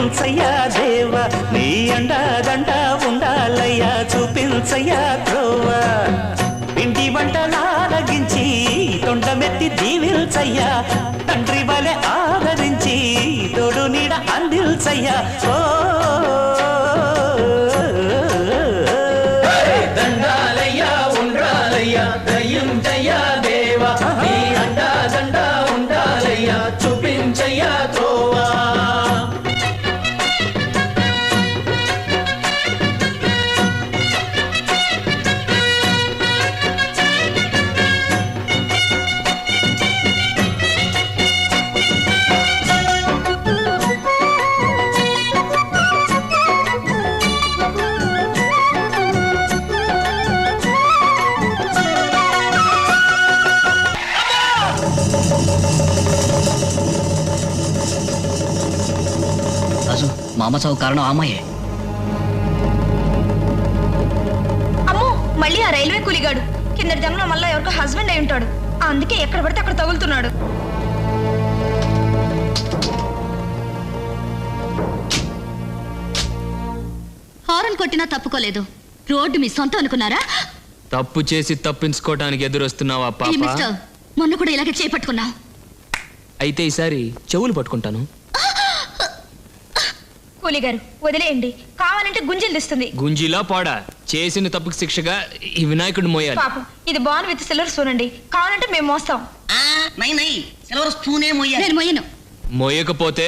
దీవించయ్యా దేవా నీ అండదండ ఉండాలయ్యా చూపించయ్యా త్రోవా పిండి వంటలారగించి తొండమెత్తి దీవించయ్యా తండ్రి వలె ఆదరించి తోడు నీడ అందిల్చయ్యా ఓ దండాలయ్యా ఉండాలయ్యా దయ్యుంచయ్యా దేవా నీ అండదండ ఉండాలయ్యా చూపించయ్యా త్రోవా మా అమ్మ చావు కారణం అమ్మాయే. అమ్మో మళ్ళీ ఆ రైల్వే కూలిగాడు కిందటి జన్మలో మళ్ళీ ఎవరికో హస్బెండ్ అయి ఉంటాడు అందుకే ఎక్కడ పడితే అక్కడ తగులుతున్నాడు. హారన్ కొట్టినా తప్పుకోలేదు. రోడ్డు మీ సొంతం అనుకున్నారా? తప్పు చేసి తప్పించుకోవడానికి ఎదురొస్తున్నావా పాప? మిస్టర్ మొన్న కూడా ఇలాగే చేపట్టుకున్నావు. అయితే ఈసారి చెవులు పట్టుకుంటాను. కూలిగారు వదిలేయండి కావాలంటే గుంజలు తెస్తుంది. గుంజిలా పాడా చేసిన తప్పుకి శిక్షగా ఈ వినాయకుడు మోయాలి. పాపం ఇది బాన్ విత్ సిల్వర్ స్పూన్ అండి కావాలంటే మేము మోస్తాం. సిల్వర్ స్పూనే నేను మొయ్యను. మోయకపోతే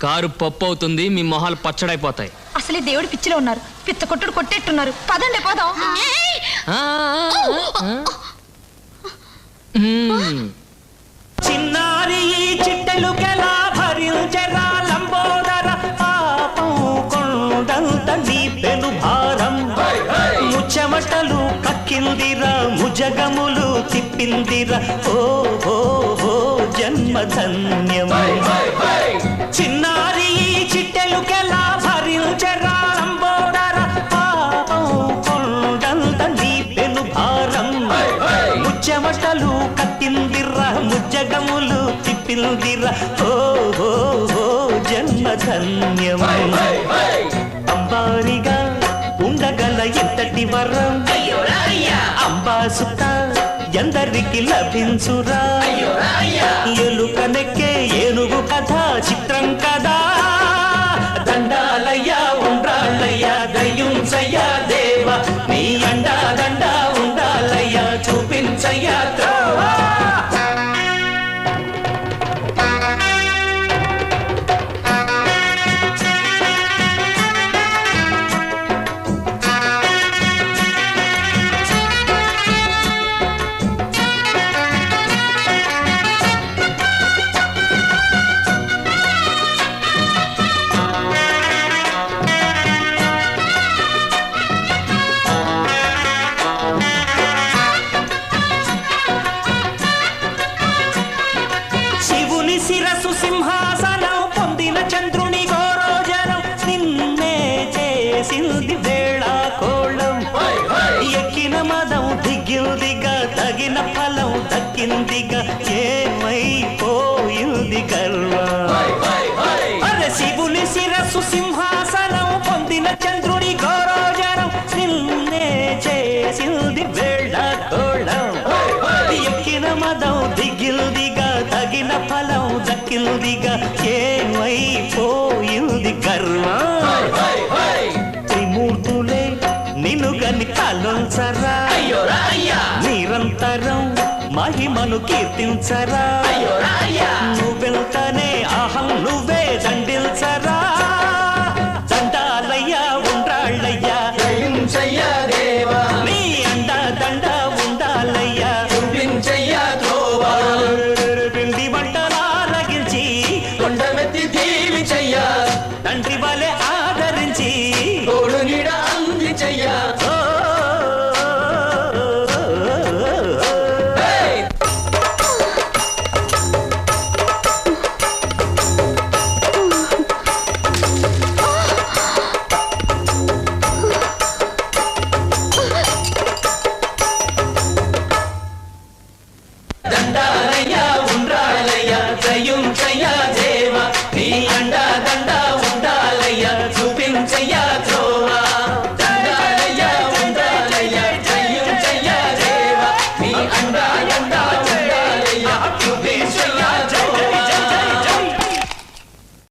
కారు పప్పు అవుతుంది మీ మొహాలు పచ్చడైపోతాయి. అసలే దేవుడి పిచ్చిలో ఉన్నారు పిత్త కొట్టుడు కొట్టేట్టున్నారు పదండి పోదాం. చిన్నారి చిట్టెలుకెలా భరించరా లంబోదర పాపం కొండంత నీ పెను భారం ముచ్చమటలు కక్కిందిరా ముజగములు తిప్పిందిరా ఓ ఓ ఓ జన్మధన్యం చిన్నారి చిట్టెలుకెలా భరించరా లంబోదర పాపం కొండంత నీ పెను భారం ముచ్చమటలు కట్టిందిరా ముజ్జగములు తిప్పిందిరా ఓ ఓ ఓ జన్మధన్యం అంబారిగా ఉండగల ఎంతటి వరం అంబాసుత ఎందరికి లభించురా ఎలుకనెక్కే ఏనుగు కథ చిత్రం కదా దండాలయ్యా ఉండాలయ్యా దయ్యుంచయ్యా దేవా నీ అండా దండ ఉండాలయ్యా చూపించయ్యా త్రోవా శిరసు సింహాసనం పొందిన చంద్రుని గోరోజనం నిన్నే చేసింది వేళా కోళం ఎక్కిన మదం దిగిందిగా తగిన ఫలం దక్కిందిగా ఏమైపోయింది గర్వం అరే శివుని శిరసు సింహాసనం పొందిన చంద్రుని గోరోజనం నిన్నే చేసింది వేళా కోళం ఎక్కిన మదం దిగిందిగా తగిన ఫలం దక్కిందిగా ఏమైపోయింది గర్వం త్రిమూర్తులే నిన్ను గని కాలుంచరా నిరంతరం మహిమను కీర్తించరా నువ్వెళ్తానే అహం నువ్వే దండిల్చరా దండాలయ్యా ఉండాళ్ళయ్యా దయ్యుంచయ్యా దేవా నీ అండ దండ ఉండాలయ్యా చూపించయ్యా త్రోవా పిండి వంటలారగించి కొండమెత్తి దీవించయ్యా తండ్రి వలె